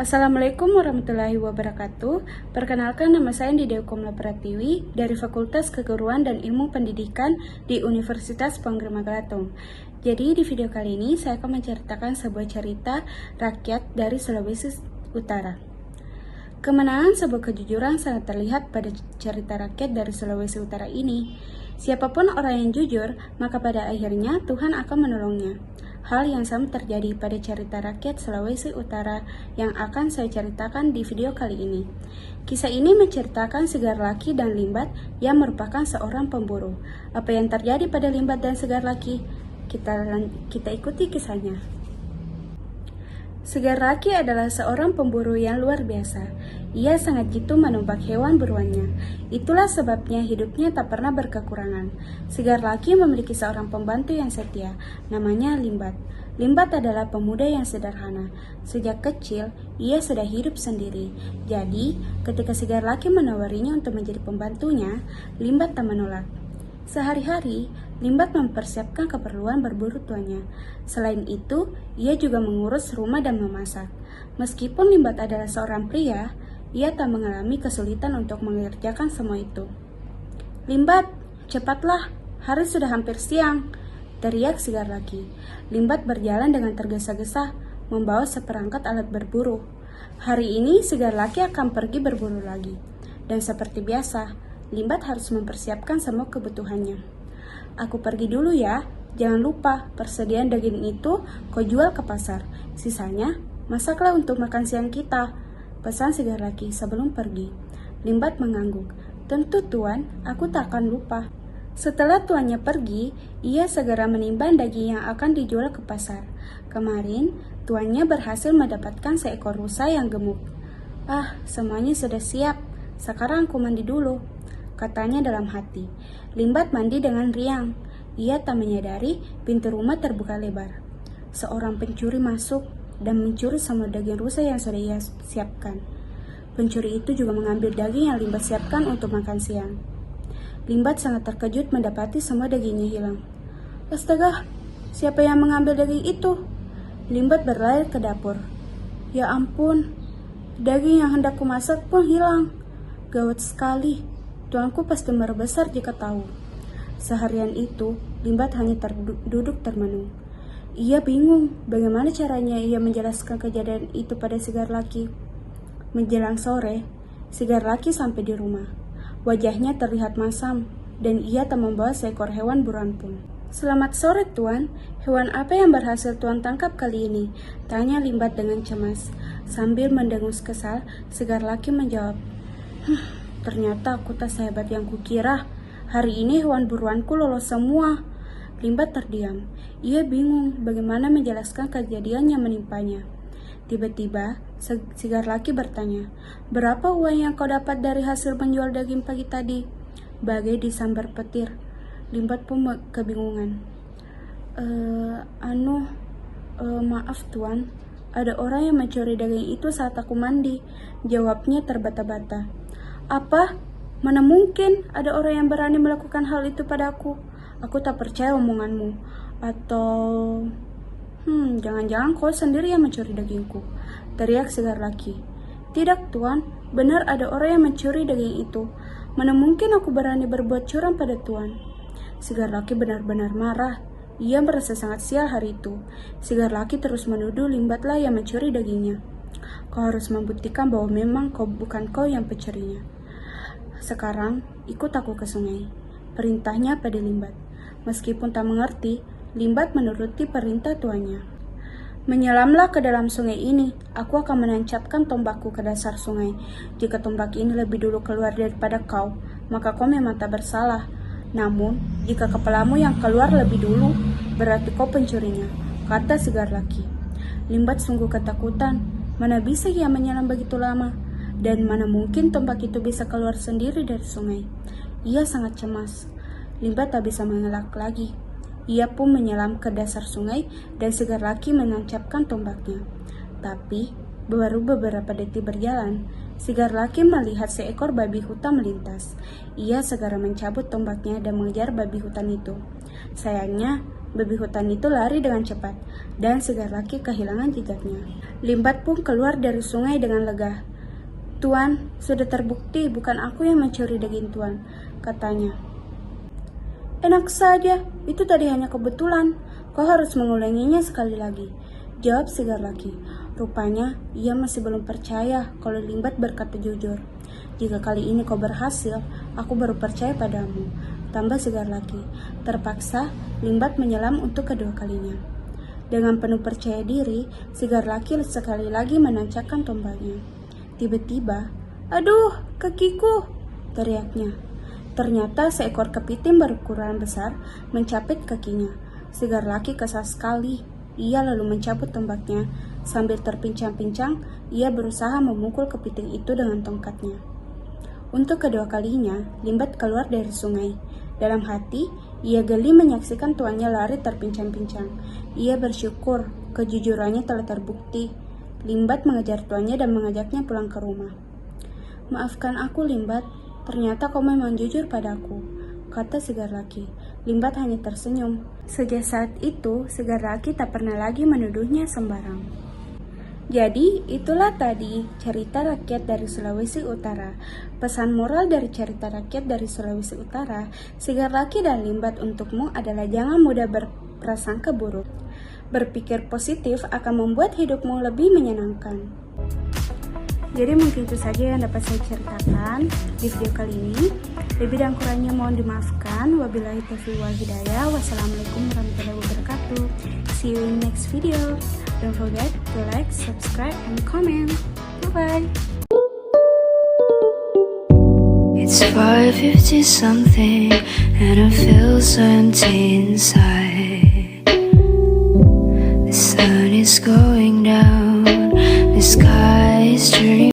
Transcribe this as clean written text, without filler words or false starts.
Assalamualaikum warahmatullahi wabarakatuh. Perkenalkan, nama saya Didew Komla Pratiwi dari Fakultas Keguruan dan Ilmu Pendidikan di Universitas Ponggere Magalatung. Jadi di video kali ini saya akan menceritakan sebuah cerita rakyat dari Sulawesi Utara. Kemenangan sebuah kejujuran sangat terlihat pada cerita rakyat dari Sulawesi Utara ini. Siapapun orang yang jujur, maka pada akhirnya Tuhan akan menolongnya. Hal yang sama terjadi pada cerita rakyat Sulawesi Utara yang akan saya ceritakan di video kali ini. Kisah ini menceritakan Segar Laki dan Limbat yang merupakan seorang pemburu. Apa yang terjadi pada Limbat dan Segar Laki? Kita ikuti kisahnya. Segar Laki adalah seorang pemburu yang luar biasa. Ia sangat jitu menembak hewan buruannya. Itulah sebabnya hidupnya tak pernah berkekurangan. Segar Laki memiliki seorang pembantu yang setia, namanya Limbat. Limbat adalah pemuda yang sederhana. Sejak kecil, ia sudah hidup sendiri. Jadi, ketika Segar Laki menawarinya untuk menjadi pembantunya, Limbat tak menolak. Sehari-hari, Limbat mempersiapkan keperluan berburu tuannya. Selain itu, ia juga mengurus rumah dan memasak. Meskipun Limbat adalah seorang pria, ia tak mengalami kesulitan untuk mengerjakan semua itu. "Limbat, cepatlah, hari sudah hampir siang," teriak Segar Laki. Limbat berjalan dengan tergesa-gesa, membawa seperangkat alat berburu. Hari ini Segar Laki akan pergi berburu lagi. Dan seperti biasa, Limbat harus mempersiapkan semua kebutuhannya. "Aku pergi dulu ya, jangan lupa persediaan daging itu kau jual ke pasar. Sisanya, masaklah untuk makan siang kita," pesan Segar Laki sebelum pergi. Limbat mengangguk. "Tentu tuan, aku tak akan lupa." Setelah tuannya pergi, ia segera menimbang daging yang akan dijual ke pasar. Kemarin, tuannya berhasil mendapatkan seekor rusa yang gemuk. "Ah, semuanya sudah siap. Sekarang aku mandi dulu," katanya dalam hati. Limbat mandi dengan riang. Ia tak menyadari pintu rumah terbuka lebar. Seorang pencuri masuk dan mencuri semua daging rusa yang sudah ia siapkan. Pencuri itu juga mengambil daging yang Limbat siapkan untuk makan siang. Limbat sangat terkejut mendapati semua dagingnya hilang. "Astaga, siapa yang mengambil daging itu?" Limbat berlari ke dapur. "Ya ampun, daging yang hendak kumasak pun hilang. Gawat sekali, tuanku pasti marah besar jika tahu." Seharian itu, Limbat hanya duduk termenung. Ia bingung bagaimana caranya ia menjelaskan kejadian itu pada Segar Laki. Menjelang sore, Segar Laki sampai di rumah. Wajahnya terlihat masam, dan ia tak membawa seekor hewan buruan pun. "Selamat sore, Tuan. Hewan apa yang berhasil Tuan tangkap kali ini?" tanya Limbat dengan cemas. Sambil mendengus kesal, Segar Laki menjawab, "Ternyata aku tak sehebat yang kukira. Hari ini hewan buruanku lolos semua." Limbat terdiam. Ia bingung bagaimana menjelaskan kejadian yang menimpanya. Tiba-tiba, Segar Laki bertanya, "Berapa uang yang kau dapat dari hasil menjual daging pagi tadi?" Bagai disambar petir. Limbat pun kebingungan. Maaf Tuan, ada orang yang mencuri daging itu saat aku mandi," jawabnya terbata-bata. "Apa? Mana mungkin ada orang yang berani melakukan hal itu padaku? Aku tak percaya omonganmu. Atau... jangan-jangan kau sendiri yang mencuri dagingku," teriak Segar Laki. "Tidak Tuan, benar ada orang yang mencuri daging itu. Mana mungkin aku berani berbuat curang pada Tuan." Segar Laki benar-benar marah. Ia merasa sangat sial hari itu. Segar Laki terus menuduh Limbatlah yang mencuri dagingnya. "Kau harus membuktikan bahwa memang bukan kau yang pencurinya. Sekarang, ikut aku ke sungai," perintahnya pada Limbat. Meskipun tak mengerti, Limbat menuruti perintah tuannya. "Menyelamlah ke dalam sungai ini. Aku akan menancapkan tombakku ke dasar sungai. Jika tombak ini lebih dulu keluar daripada kau, maka kau memang tak bersalah. Namun, jika kepalamu yang keluar lebih dulu, berarti kau pencurinya," kata Segar Laki. Limbat sungguh ketakutan. Mana bisa ia menyelam begitu lama? Dan mana mungkin tombak itu bisa keluar sendiri dari sungai? Ia sangat cemas. Limbat tak bisa mengelak lagi. Ia pun menyelam ke dasar sungai dan Segar Laki menancapkan tombaknya. Tapi, baru beberapa detik berjalan, Segar Laki melihat seekor babi hutan melintas. Ia segera mencabut tombaknya dan mengejar babi hutan itu. Sayangnya, Babi hutan itu lari dengan cepat, dan si Garlaki kehilangan jejaknya. Limbat pun keluar dari sungai dengan lega. "Tuan, sudah terbukti bukan aku yang mencuri daging Tuan," katanya. "Enak saja, itu tadi hanya kebetulan. Kau harus mengulanginya sekali lagi," jawab si Garlaki. Rupanya, ia masih belum percaya kalau Limbat berkata jujur. "Jika kali ini kau berhasil, aku baru percaya padamu," tambah si Garlaki. Terpaksa, Limbat menyelam untuk kedua kalinya. Dengan penuh percaya diri, si Garlaki sekali lagi menancapkan tombaknya. Tiba-tiba, "Aduh, kakiku!" teriaknya. Ternyata seekor kepiting berukuran besar mencapit kakinya. Si Garlaki kesal sekali. Ia lalu mencabut tombaknya. Sambil terpincang-pincang, ia berusaha memukul kepiting itu dengan tongkatnya. Untuk kedua kalinya, Limbat keluar dari sungai. Dalam hati, ia geli menyaksikan tuannya lari terpincang-pincang. Ia bersyukur kejujurannya telah terbukti. Limbat mengejar tuannya dan mengajaknya pulang ke rumah. "Maafkan aku, Limbat. Ternyata kau memang jujur padaku," kata si Garlaki. Limbat hanya tersenyum. Sejak saat itu, si Garlaki tak pernah lagi menuduhnya sembarang. Jadi, itulah tadi cerita rakyat dari Sulawesi Utara. Pesan moral dari cerita rakyat dari Sulawesi Utara, si Garlaki dan Limbat untukmu adalah jangan mudah berprasangka buruk. Berpikir positif akan membuat hidupmu lebih menyenangkan. Jadi mungkin itu saja yang dapat saya ceritakan di video kali ini. Lebih dan kurangnya mohon dimaafkan. Wabillahi taufiq wal hidayah. Wassalamualaikum warahmatullahi wabarakatuh. See you in next video. Don't forget to like, subscribe, and comment. Bye-bye. It's 5:50 something and I feel so empty inside. The sun is going down, the sky is turning